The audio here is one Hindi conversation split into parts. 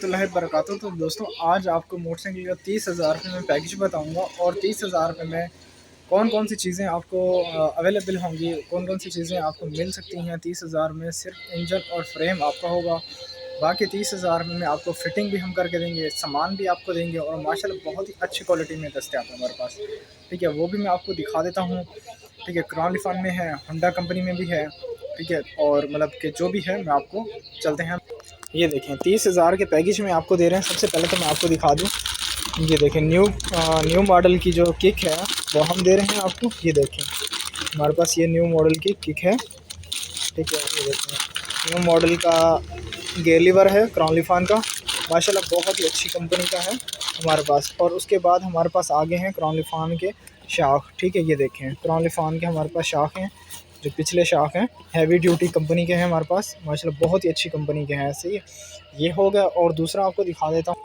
रहमतुल्लाहि वबरकातुहू। तो दोस्तों आज आपको मोटरसाइकिल का 30,000 रुपये में पैकेज बताऊंगा और 30,000 रुपये में कौन कौन सी चीज़ें आपको अवेलेबल होंगी, कौन कौन सी चीज़ें आपको मिल सकती हैं। 30,000 में सिर्फ इंजन और फ्रेम आपका होगा, बाकी 30,000 में आपको फ़िटिंग भी हम करके देंगे, सामान भी आपको देंगे और माशाल्लाह बहुत ही अच्छी क्वालिटी में दस्तियाब है हमारे पास। ठीक है, वो भी मैं आपको दिखा देता हूँ। ठीक है, क्रॉन लिफान में है, होंडा कंपनी में भी है। ठीक है, और मतलब कि जो भी है मैं आपको चलते हैं। ये देखें 30,000 के पैकेज में आपको दे रहे हैं। सबसे पहले तो मैं आपको दिखा दूँ, ये देखें न्यू मॉडल की जो किक है वो हम दे रहे हैं आपको। ये देखें हमारे पास ये न्यू मॉडल की किक है। ठीक है, ये देखें न्यू मॉडल का गेयर लीवर है क्रॉन लिफान का, माशाल्लाह बहुत ही अच्छी कंपनी का है हमारे पास। और उसके बाद हमारे पास आगे हैं क्रॉन लिफान के शाख। ठीक है, ये देखें क्रॉन लिफान के हमारे पास शाख हैं, जो पिछले शाख हैं हैवी ड्यूटी कंपनी के हैं हमारे पास, माशाल्लाह बहुत ही अच्छी कंपनी के हैं। ऐसे ही ये हो गया। और दूसरा आपको दिखा देता हूँ,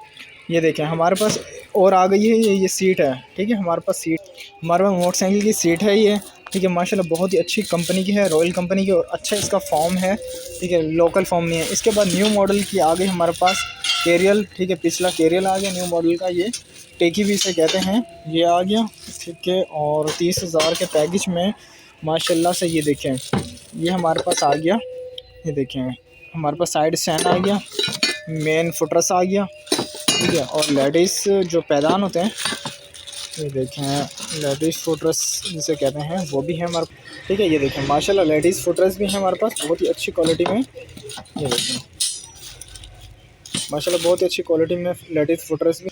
ये देखें हमारे पास और आ गई है ये सीट है। ठीक है, हमारे पास मोटरसाइकिल की सीट है ये। ठीक है, माशाल्लाह बहुत ही अच्छी कंपनी की है, रॉयल कंपनी की, और अच्छा इसका फॉर्म है। ठीक है, लोकल फॉर्म में है। इसके बाद न्यू मॉडल की आ गई हमारे पास कैरियल। ठीक है, पिछला कैरियल आ गया न्यू मॉडल का, ये टेकी भी इसे कहते हैं, ये आ गया। ठीक है, और 30,000 के पैकेज में माशाल्लाह से ये देखें ये हमारे पास आ गया। ये देखें हमारे पास साइड स्टैंड आ गया, मेन फुटरेस आ गया। ठीक है, और लेडीज़ जो पैदान होते हैं, ये देखें लेडीज़ फुटरेस जिसे कहते हैं वो भी है हमारे। ठीक है, ये देखें माशाल्लाह लेडीज़ फुटरेस भी है हमारे पास बहुत ही अच्छी क्वालिटी में। ये देखें माशाल्लाह बहुत ही अच्छी क्वालिटी में लेडीज़ फुटरेस भी।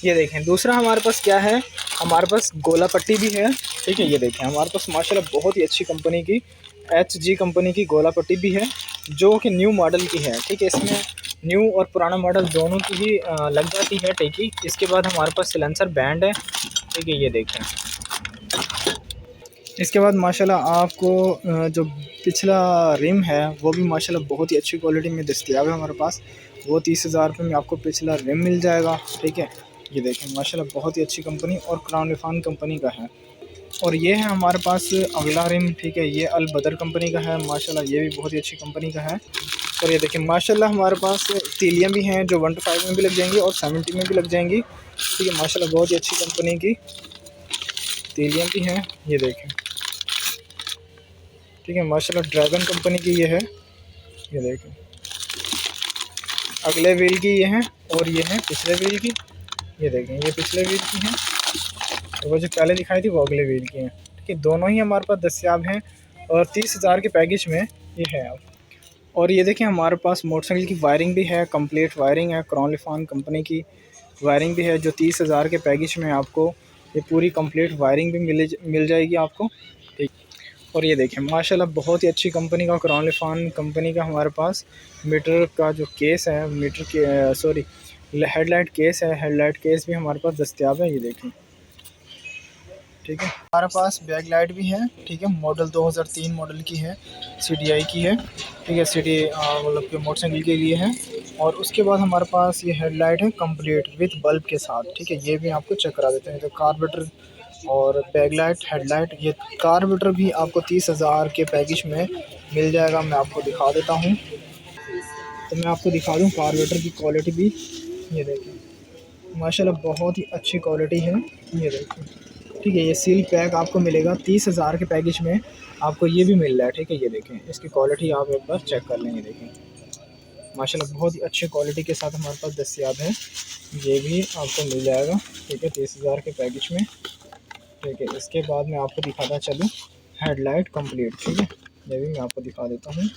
ये देखें दूसरा हमारे पास क्या है, हमारे पास गोला पट्टी भी है। ठीक है, ये देखें हमारे पास माशाल्लाह बहुत ही अच्छी कंपनी की HG कंपनी की गोला पट्टी भी है, जो कि न्यू मॉडल की है। ठीक है, इसमें न्यू और पुराना मॉडल दोनों की ही लग जाती है टेकी। इसके बाद हमारे पास सिलेंसर बैंड है। ठीक है, ये देखें इसके बाद माशाल्लाह आपको जो पिछला रिम है वो भी माशाल्लाह बहुत ही अच्छी क्वालिटी में दस्तयाब है हमारे पास। वो 30,000 रुपये में आपको पिछला रिम मिल जाएगा। ठीक है, ये देखें माशाल्लाह बहुत ही अच्छी कंपनी और क्रॉन लिफान कंपनी का है। और ये है हमारे पास अगला रिम। ठीक है, ये अल बदर कंपनी का है, माशाल्लाह ये भी बहुत ही अच्छी कंपनी का है। और ये देखें माशाल्लाह हमारे पास तीलियाँ भी हैं जो 125 में भी लग जाएंगी और 70 में भी लग जाएंगी। ठीक है, माशाल्लाह बहुत ही अच्छी कंपनी की तीलियाँ भी हैं, ये देखें। ठीक है, माशाल्लाह ड्रैगन कंपनी की ये है, ये देखें अगले व्हील की ये हैं और ये हैं पिछले व्हील की। ये देखें ये पिछले व्हील की हैं और वो जो पहले दिखाई थी वो अगले व्हील की हैं। ठीक है, दोनों ही हमारे पास दस्तियाब हैं और 30,000 के पैकेज में ये है। और ये देखें हमारे पास मोटरसाइकिल की वायरिंग भी है, कंप्लीट वायरिंग है, क्रॉन लिफान कंपनी की वायरिंग भी है, जो 30,000 के पैकेज में आपको ये पूरी कंप्लीट वायरिंग भी मिल जाएगी आपको। ठीक, और ये देखें माशाल्लाह बहुत ही अच्छी कंपनी का क्रॉन लिफान कंपनी का हमारे पास मीटर का जो केस है, मीटर के सॉरी हेडलाइट केस है, हेडलाइट केस भी हमारे पास दस्तियाब है। ये देखें ठीक है, हमारे पास बैक लाइट भी है। ठीक है, मॉडल 2003 मॉडल की है, CDI की है। ठीक है, सिटी मतलब कि मोटरसाइकिल के लिए है। और उसके बाद हमारे पास ये हेडलाइट है कंप्लीट विथ बल्ब के साथ। ठीक है, ये भी आपको चेक करा देते हैं। तो कार्बोरेटर और बैक लाइट हेडलाइट, ये कार्बोरेटर भी आपको 30,000 के पैकेज में मिल जाएगा। मैं आपको दिखा देता हूँ, तो मैं आपको दिखा दूँ कार्बोरेटर की क्वालिटी भी। ये देखें माशाल्लाह बहुत ही अच्छी क्वालिटी है, ये देखें। ठीक है, ये सील पैक आपको मिलेगा 30,000 के पैकेज में, आपको ये भी मिल रहा है। ठीक है, ये देखें इसकी क्वालिटी आप एक बार चेक कर लें। ये देखें माशाल्लाह बहुत ही अच्छी क्वालिटी के साथ हमारे पास दस्तियाब है, ये भी आपको मिल जाएगा। ठीक है, 30,000 के पैकेज में। ठीक है, इसके बाद मैं आपको दिखाता चलूँ हेडलाइट कंप्लीट। ठीक है, ये भी मैं आपको दिखा देता हूँ।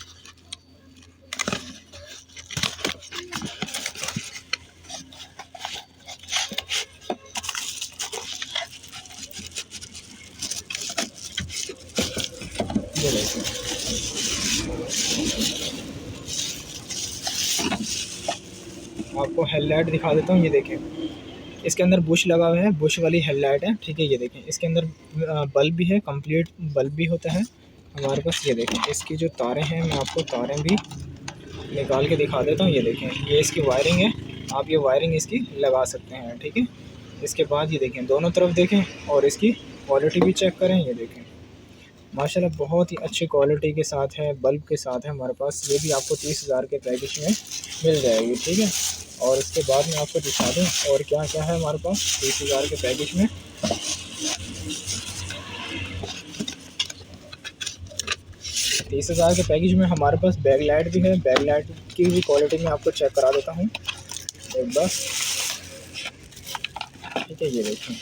ये देखें आपको हेडलाइट दिखा देता हूँ। ये देखें इसके अंदर बुश लगा हुआ है, बुश वाली हेडलाइट है। ठीक है, ये देखें इसके अंदर बल्ब भी है, कंप्लीट बल्ब भी होता है हमारे पास। ये देखें इसकी जो तारें हैं, मैं आपको तारें भी निकाल के दिखा देता हूँ। ये देखें ये इसकी वायरिंग है, आप ये वायरिंग इसकी लगा सकते हैं। ठीक है, इसके बाद ये देखें दोनों तरफ देखें और इसकी क्वालिटी भी चेक करें। ये देखें माशाल्लाह बहुत ही अच्छी क्वालिटी के साथ है, बल्ब के साथ है हमारे पास। ये भी आपको 30,000 के पैकेज में मिल जाएगी। ठीक है, और इसके बाद मैं आपको दिखा दूँ और क्या क्या है हमारे पास 30,000 के पैकेज में। 30,000 के पैकेज में हमारे पास बैक लाइट भी है। बैक लाइट की भी क्वालिटी में आपको चेक करा देता हूँ एक बार, ठीक है। ये देखें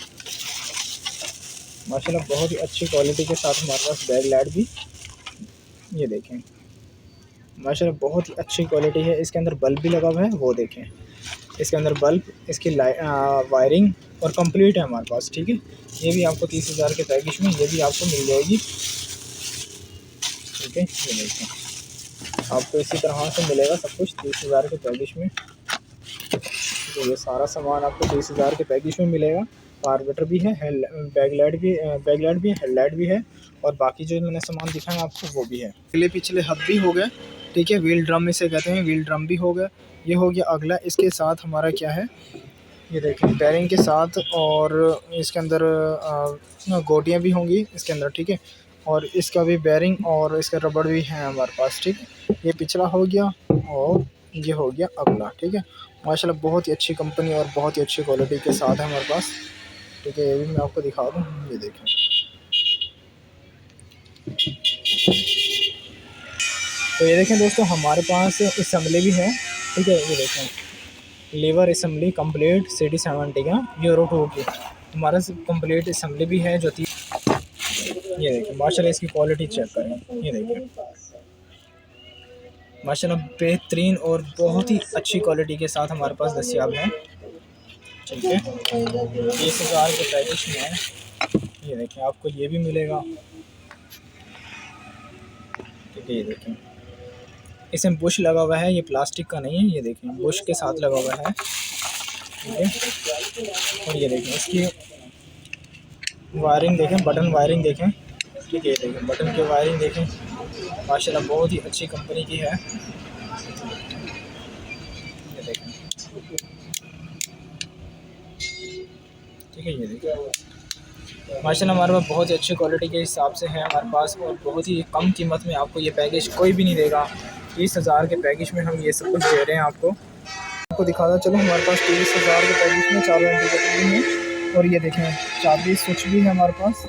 माशाल्लाह बहुत ही अच्छी क्वालिटी के साथ हमारे पास बैक लाइट भी, ये देखें माशाल्लाह बहुत ही अच्छी क्वालिटी है। इसके अंदर बल्ब भी लगा हुआ है, वो देखें इसके अंदर बल्ब, इसकी वायरिंग और कंप्लीट है हमारे पास, ठीक है। ये भी आपको 30,000 के पैकेज में ये भी आपको मिल जाएगी, ठीक है। ये देखें आपको इसी तरह से मिलेगा सब कुछ 30,000 के पैकेज में। तो ये सारा सामान आपको 30,000 के पैकेज में मिलेगा। कार्बेटर भी है, बैकलाइट भी है, हेडलाइट भी है, और बाकी जो मैंने सामान दिखाया आपको वो भी है। अगले पिछले हब भी हो गए, ठीक है। व्हील ड्रम इसे कहते हैं, व्हील ड्रम भी हो गया। ये हो गया अगला। इसके साथ हमारा क्या है, ये देखें बेरिंग के साथ, और इसके अंदर गोटियाँ भी होंगी इसके अंदर, ठीक है। और इसका भी बेरिंग और इसका रबड़ भी है हमारे पास, ठीक है। ये पिछला हो गया और ये हो गया अगला, ठीक है। माशाल्लाह बहुत ही अच्छी कंपनी और बहुत ही अच्छी क्वालिटी के साथ है हमारे पास, ठीक है। ये भी मैं आपको दिखा दूँ, ये देखें तो ये देखें दोस्तों हमारे पास असम्बली भी है, ठीक है। ये देखें लीवर असम्बली कंप्लीट CD70 का यूरो 2 की हमारा कंप्लीट असम्बली भी है जो थी। ये देखिए माशाल्लाह इसकी क्वालिटी चेक करें, ये देखिए माशाल्लाह बेहतरीन और बहुत ही अच्छी क्वालिटी के साथ हमारे पास दस्तियाब है, ठीक है। 30,000 के पैकेज में है। ये देखें आपको ये भी मिलेगा, ठीक है। ये देखें इसमें बुश लगा हुआ है, ये प्लास्टिक का नहीं है, ये देखें बुश के साथ लगा हुआ है, ठीक है। और ये देखें इसकी वायरिंग देखें, बटन वायरिंग देखें, ठीक है। ये देखें बटन की वायरिंग देखें, माशाल्लाह बहुत ही अच्छी कंपनी की है, ये देखें, ठीक है। ये देखें माशाल्लाह हमारे पास बहुत ही अच्छी क्वालिटी के हिसाब से है हमारे पास, और बहुत ही कम कीमत में आपको ये पैकेज कोई भी नहीं देगा। 30,000 के पैकेज में हम ये सब कुछ दे रहे हैं आपको दिखाता चलो। हमारे पास 30,000 के पैकेज में 4 इंडिकेटर भी हैं, और ये देखें चाबी स्विच भी है हमारे पास,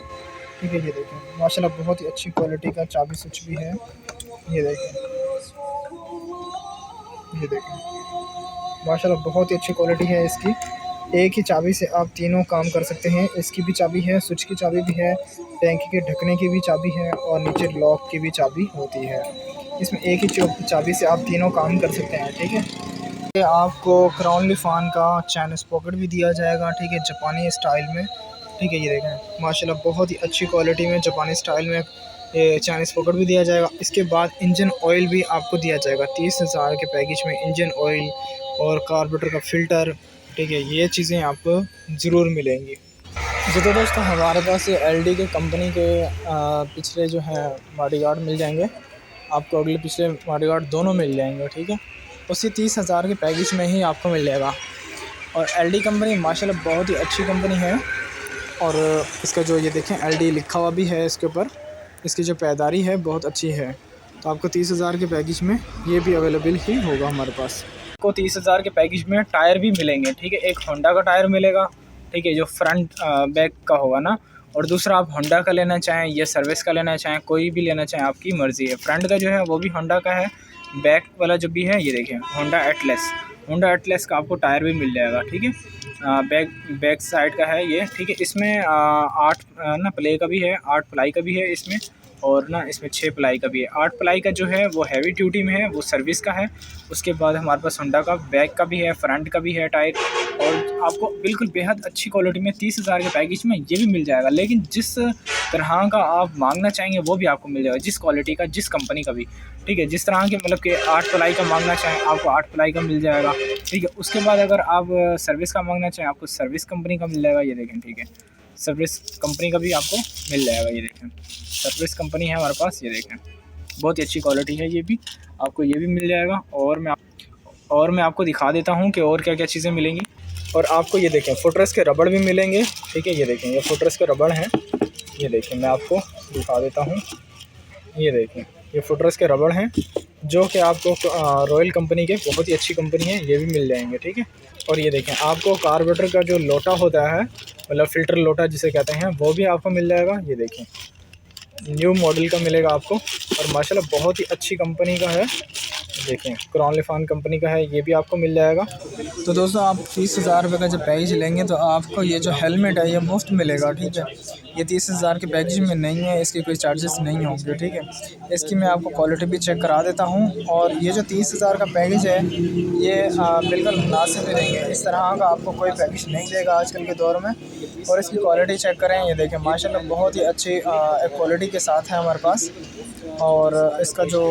ठीक है। ये देखें माशाल्लाह बहुत ही अच्छी क्वालिटी का चाबी स्विच भी है, ये देखें माशाल्लाह बहुत ही अच्छी क्वालिटी है इसकी। एक ही चाबी से आप तीनों काम कर सकते हैं। इसकी भी चाबी है, स्विच की चाबी भी है, टैंकी के ढकने की भी चाबी है, और नीचे लॉक की भी चाबी होती है। इसमें एक ही चाबी से आप तीनों काम कर सकते हैं, ठीक है। आपको क्राउन लिफान का चैन स्पॉकेट भी दिया जाएगा, ठीक है, जापानी स्टाइल में, ठीक है। ये देखें माशाल्लाह बहुत ही अच्छी क्वालिटी में जापानी स्टाइल में ये चैन स्पॉकेट भी दिया जाएगा। इसके बाद इंजन ऑयल भी आपको दिया जाएगा 30,000 के पैकेज में। इंजन ऑयल और कार्बोरेटर का फ़िल्टर, ठीक है, ये चीज़ें आपको ज़रूर मिलेंगी। तो दोस्तों हमारे पास LD के कंपनी के पिछले जो है बॉडीगार्ड मिल जाएंगे आपको, अगले पिछले बॉडीगार्ड दोनों मिल जाएंगे, ठीक है। उसी 30,000 के पैकेज में ही आपको मिल जाएगा। और LD कंपनी माशाल्लाह बहुत ही अच्छी कंपनी है, और इसका जो ये देखें LD लिखा हुआ भी है इसके ऊपर, इसकी जो पैदारी है बहुत अच्छी है। तो आपको 30,000 के पैकेज में ये भी अवेलेबल ही होगा हमारे पास। आपको 30,000 के पैकेज में टायर भी मिलेंगे, ठीक है। एक होंडा का टायर मिलेगा, ठीक है, जो फ्रंट बैक का होगा ना, और दूसरा आप होंडा का लेना चाहें या सर्विस का लेना चाहें, कोई भी लेना चाहें आपकी मर्ज़ी है। फ्रंट का जो है वो भी होंडा का है, बैक वाला जो भी है ये देखिए होंडा एटलस का आपको टायर भी मिल जाएगा, ठीक है। बैक साइड का है ये, ठीक है। इसमें 8 ना प्ले का भी है, 8 प्लाई का भी है इसमें, और ना इसमें 6 प्लाई का भी है। 8 प्लाई का जो है वो हैवी ड्यूटी में है, वो सर्विस का है। उसके बाद हमारे पास होंडा का बैक का भी है, फ्रंट का भी है टायर, और आपको बिल्कुल बेहद अच्छी क्वालिटी में 30,000 के पैकेज में ये भी मिल जाएगा। लेकिन जिस तरह का आप मांगना चाहेंगे वो भी आपको मिल जाएगा, जिस क्वालिटी का, जिस कंपनी का भी, ठीक है। जिस तरह के मतलब कि 8 प्लाई का मांगना चाहें आपको 8 प्लाई का मिल जाएगा, ठीक है। उसके बाद अगर आप सर्विस का मांगना चाहें आपको सर्विस कंपनी का मिल जाएगा, ये देखें, ठीक है। सर्विस कंपनी का भी आपको मिल जाएगा, ये देखें सर्विस कंपनी है हमारे पास, ये देखें बहुत ही अच्छी क्वालिटी है, ये भी आपको ये भी मिल जाएगा। और मैं आपको दिखा देता हूँ कि और क्या क्या चीज़ें मिलेंगी। और आपको ये देखें फुटरेस के रबड़ भी मिलेंगे, ठीक है। ये देखें ये फुटरेस के रबड़ हैं, ये देखें मैं आपको दिखा देता हूँ, ये देखें ये फुटरेस के रबड़ हैं, जो कि आपको रॉयल कंपनी के बहुत ही अच्छी कंपनी है, ये भी मिल जाएंगे, ठीक है। और ये देखें आपको कार्बोरेटर का जो लोटा होता है, मतलब फ़िल्टर लोटा जिसे कहते हैं, वो भी आपको मिल जाएगा। ये देखें न्यू मॉडल का मिलेगा आपको, और माशाल्लाह बहुत ही अच्छी कंपनी का है। देखें क्रॉनलिफान कंपनी का है, ये भी आपको मिल जाएगा। तो दोस्तों आप 30,000 रुपये का जब पैकेज लेंगे तो आपको ये जो हेलमेट है ये मुफ्त मिलेगा, ठीक है। ये 30,000 के पैकेज में नहीं है, इसके कोई चार्जेस नहीं होंगे, ठीक है। इसकी मैं आपको क्वालिटी भी चेक करा देता हूँ। और ये जो 30,000 का पैकेज है ये बिल्कुल मुनासिब ही नहीं है, इस तरह का आपको कोई पैकेज नहीं देगा आजकल के दौर में। और इसकी क्वालिटी चेक करें, ये देखें माशाल्लाह बहुत ही अच्छी क्वालिटी के साथ है हमारे पास। और इसका जो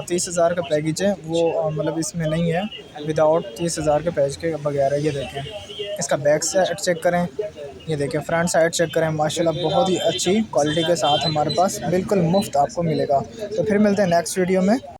30,000 का पैकेज है वो मतलब इसमें नहीं है, विदाउट 30,000 के पैकेज के बगैर है। ये देखें इसका बैक साइड चेक करें, ये देखें फ्रंट साइड चेक करें, माशाल्लाह बहुत ही अच्छी क्वालिटी के साथ हमारे पास बिल्कुल मुफ्त आपको मिलेगा। तो फिर मिलते हैं नेक्स्ट वीडियो में।